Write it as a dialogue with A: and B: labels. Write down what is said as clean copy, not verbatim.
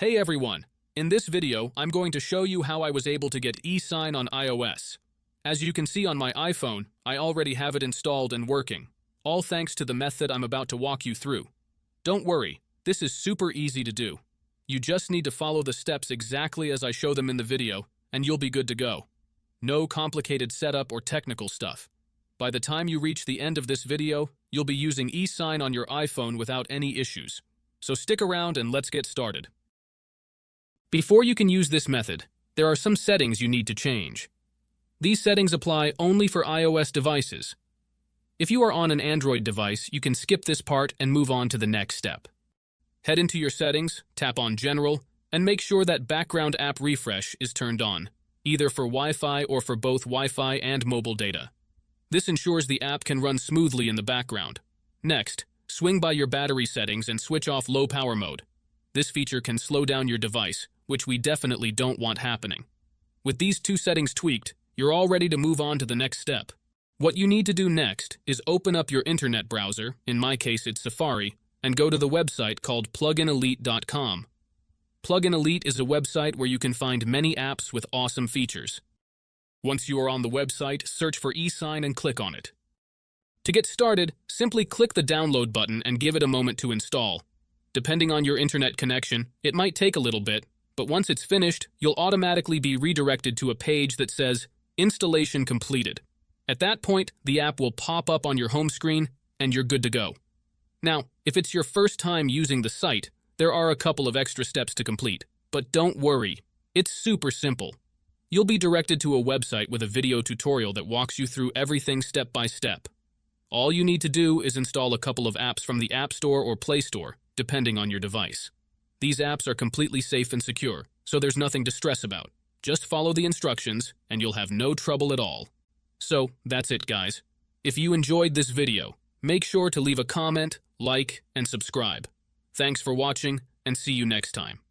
A: Hey everyone! In this video, I'm going to show you how I was able to get eSign on iOS. As you can see on my iPhone, I already have it installed and working, all thanks to the method I'm about to walk you through. Don't worry, this is super easy to do. You just need to follow the steps exactly as I show them in the video, and you'll be good to go. No complicated setup or technical stuff. By the time you reach the end of this video, you'll be using eSign on your iPhone without any issues. So stick around and let's get started. Before you can use this method, there are some settings you need to change. These settings apply only for iOS devices. If you are on an Android device, you can skip this part and move on to the next step. Head into your settings, tap on General, and make sure that background app refresh is turned on, either for Wi-Fi or for both Wi-Fi and mobile data. This ensures the app can run smoothly in the background. Next, swing by your battery settings and switch off low power mode. This feature can slow down your device, which we definitely don't want happening. With these two settings tweaked, you're all ready to move on to the next step. What you need to do next is open up your internet browser, in my case it's Safari, and go to the website called pluginelite.com. Plugin Elite is a website where you can find many apps with awesome features. Once you are on the website, search for eSign and click on it. To get started, simply click the download button and give it a moment to install. Depending on your internet connection, it might take a little bit, but once it's finished, you'll automatically be redirected to a page that says, Installation completed. At that point, the app will pop up on your home screen, and you're good to go. Now, if it's your first time using the site, there are a couple of extra steps to complete. But don't worry, it's super simple. You'll be directed to a website with a video tutorial that walks you through everything step by step. All you need to do is install a couple of apps from the App Store or Play Store, depending on your device. These apps are completely safe and secure, so there's nothing to stress about. Just follow the instructions, and you'll have no trouble at all. So, that's it, guys. If you enjoyed this video, make sure to leave a comment, like, and subscribe. Thanks for watching, and see you next time.